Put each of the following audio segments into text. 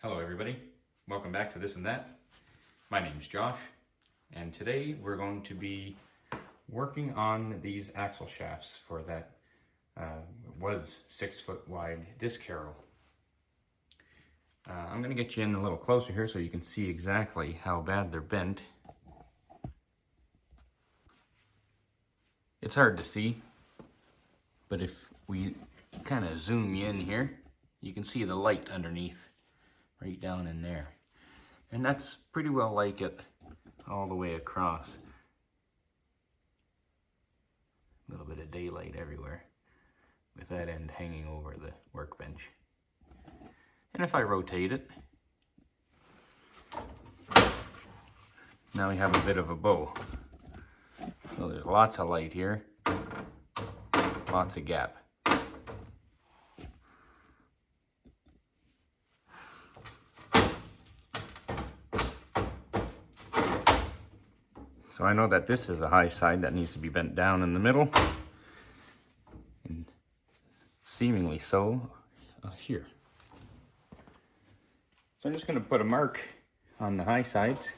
Hello everybody, welcome back to This and That. My name's Josh, and today we're going to be working on these axle shafts for that was 6 foot wide disc harrow. I'm going to get you in a little closer here so you can see exactly how bad they're bent. It's hard to see, but if we kind of zoom you in here, you can see the light underneath. Right down in there, and that's pretty well like it all the way across. A little bit of daylight everywhere with that end hanging over the workbench. And if I rotate it, now we have a bit of a bow. So there's lots of light here, lots of gap. So I know that this is the high side that needs to be bent down in the middle, and seemingly so here. So I'm just going to put a mark on the high sides,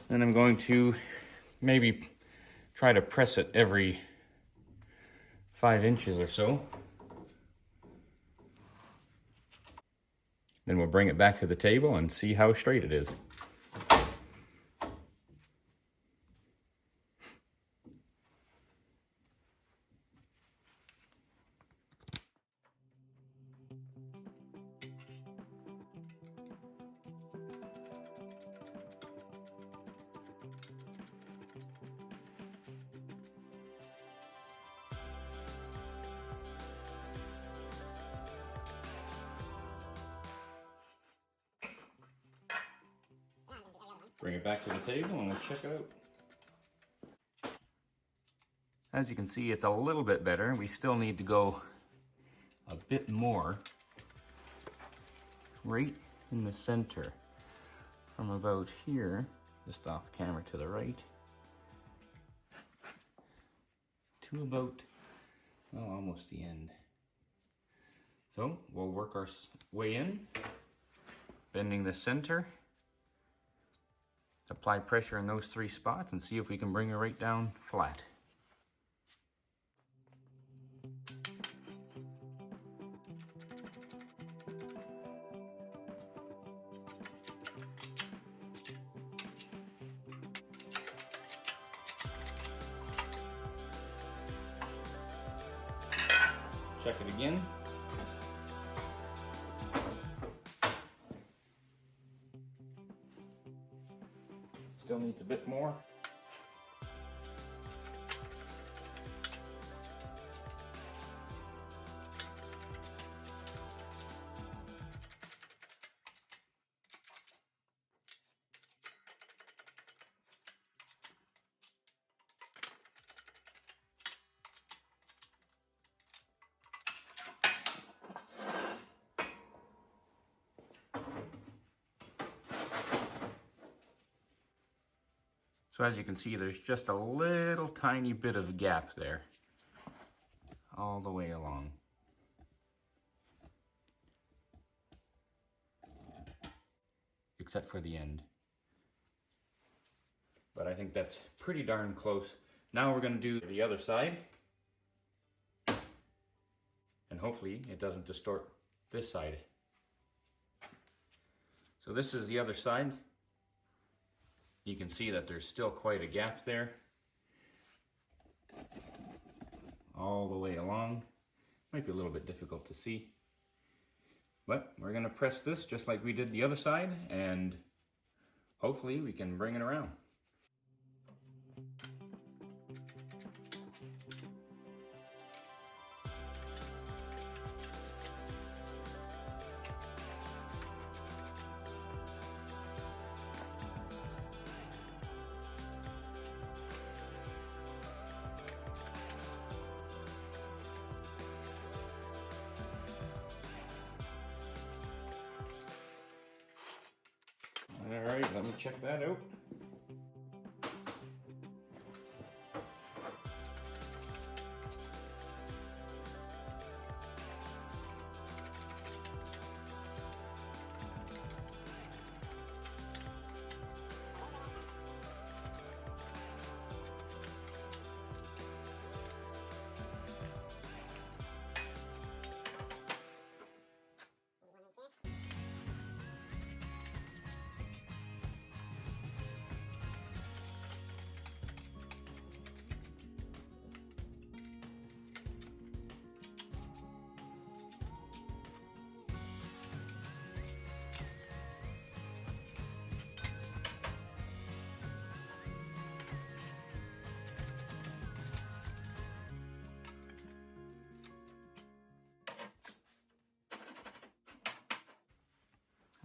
and I'm going to maybe try to press it every 5 inches or so. Then we'll bring it back to the table and see how straight it is. Bring it back to the table and we'll check it out. As you can see, it's a little bit better. We still need to go a bit more right in the center from about here, just off camera to the right, to about, well, almost the end. So we'll work our way in, bending the center. Apply pressure in those 3 spots and see if we can bring it right down flat. Check it again. Still needs a bit more. So as you can see, there's just a little tiny bit of gap there, all the way along. Except for the end. But I think that's pretty darn close. Now we're going to do the other side. And hopefully it doesn't distort this side. So this is the other side. You can see that there's still quite a gap there, all the way along. Might be a little bit difficult to see, but we're going to press this just like we did the other side, and hopefully we can bring it around. All right, let me check that out.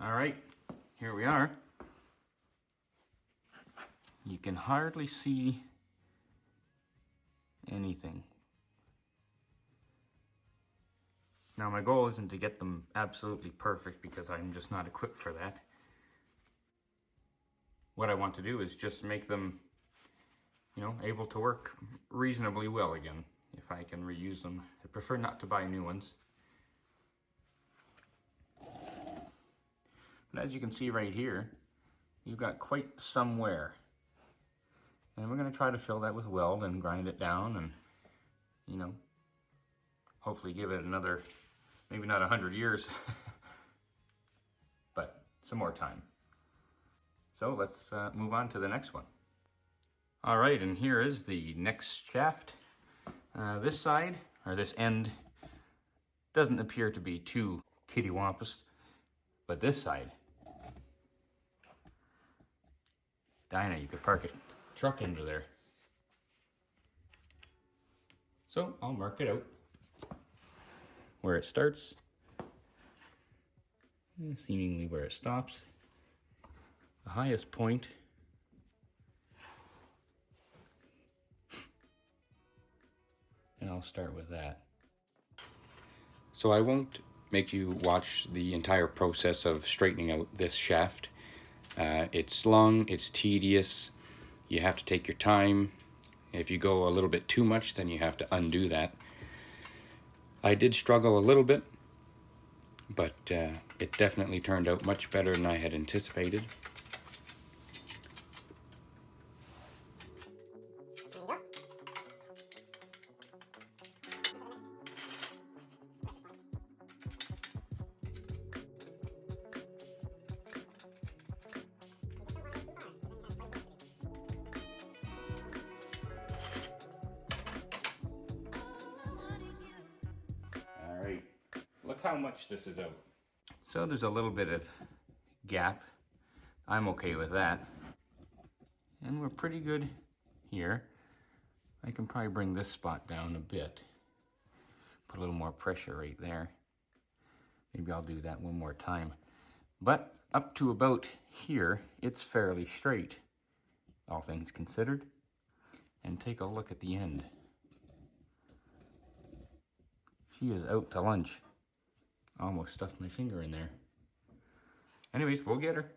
All right, here we are. You can hardly see anything. Now my goal isn't to get them absolutely perfect because I'm just not equipped for that. What I want to do is just make them, you know, able to work reasonably well again, if I can reuse them. I prefer not to buy new ones. But as you can see right here, you've got quite some wear. And we're going to try to fill that with weld and grind it down and, you know, hopefully give it another, maybe not 100 years, but some more time. So let's move on to the next one. All right, and here is the next shaft. This side, or this end, doesn't appear to be too kittywampus, but this side, Dinah, you could park a truck into there. So I'll mark it out where it starts, and seemingly where it stops. The highest point and I'll start with that. So I won't make you watch the entire process of straightening out this shaft. It's long, it's tedious, you have to take your time. If you go a little bit too much, then you have to undo that. I did struggle a little bit, but it definitely turned out much better than I had anticipated. Look how much this is out. So there's a little bit of gap. I'm okay with that. And we're pretty good here. I can probably bring this spot down a bit. Put a little more pressure right there. Maybe I'll do that one more time. But up to about here, it's fairly straight, all things considered. And take a look at the end. She is out to lunch. Almost stuffed my finger in there. Anyways, we'll get her.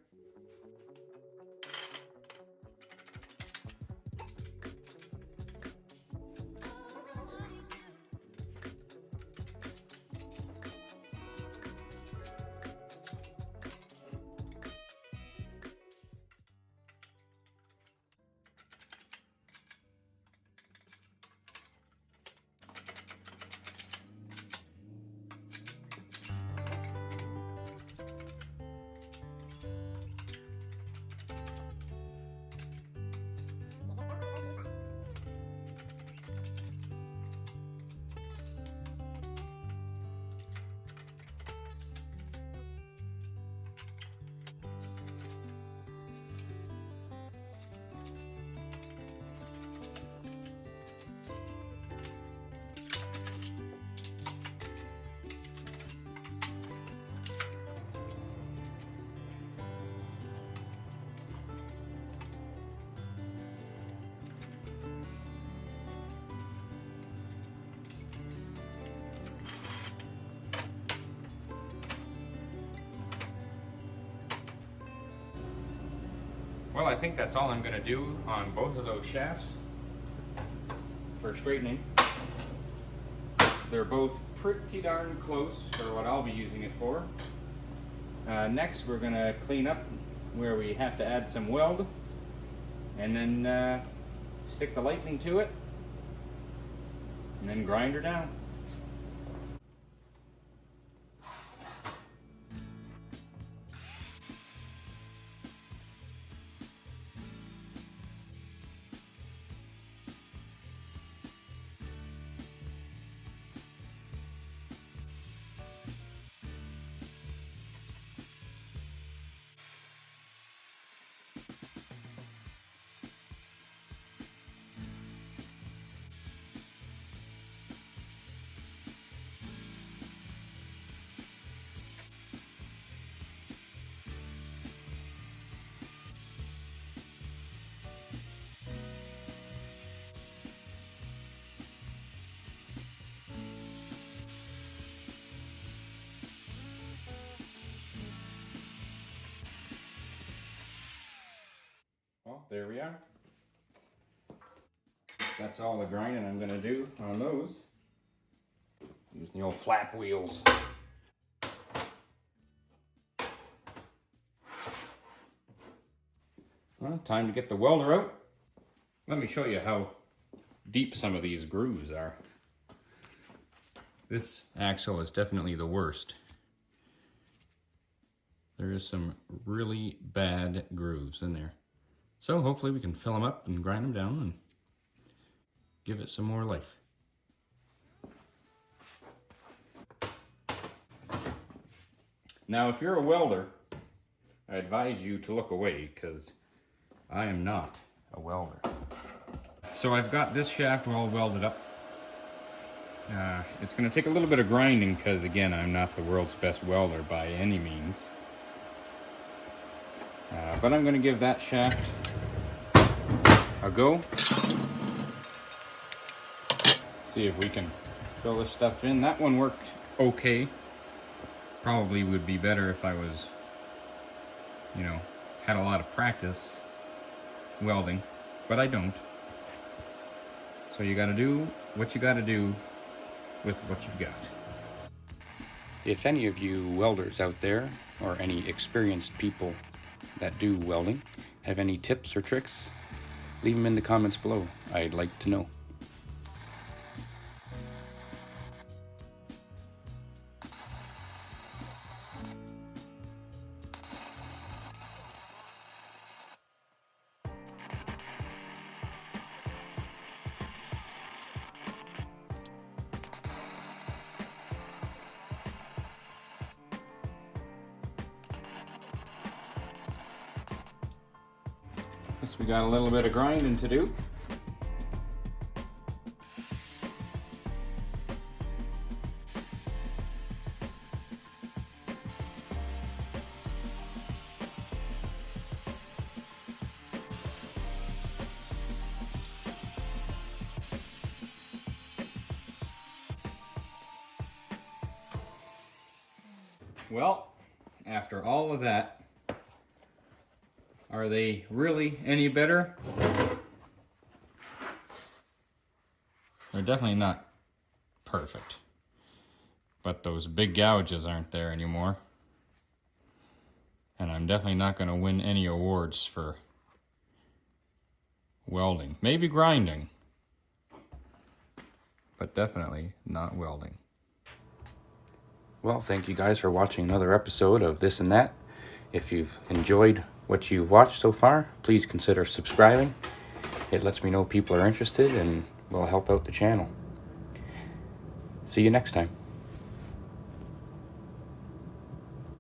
Well, I think that's all I'm going to do on both of those shafts for straightening. They're both pretty darn close for what I'll be using it for. Next, we're going to clean up where we have to add some weld, and then stick the lightning to it, and then grind her down. there we are. That's all the grinding I'm going to do on those. Using the old flap wheels. Well, time to get the welder out. Let me show you how deep some of these grooves are. This axle is definitely the worst. There is some really bad grooves in there. So hopefully we can fill them up and grind them down and give it some more life. Now if you're a welder, I advise you to look away because I am not a welder. So I've got this shaft all welded up. It's going to take a little bit of grinding because, again, I'm not the world's best welder by any means. But I'm going to give that shaft a go. See if we can fill this stuff in. That one worked okay. Probably would be better if I was, you know, had a lot of practice welding, but I don't. So you got to do what you got to do with what you've got. If any of you welders out there, or any experienced people that do welding, have any tips or tricks, leave them in the comments below. I'd like to know. Guess we got a little bit of grinding to do. Well, after all of that, are they really any better? They're definitely not perfect, but those big gouges aren't there anymore. And I'm definitely not going to win any awards for welding. Maybe grinding, but definitely not welding. Well, thank you guys for watching another episode of This and That. If you've enjoyed what you've watched so far, please consider subscribing. It lets me know people are interested and will help out the channel. See you next time.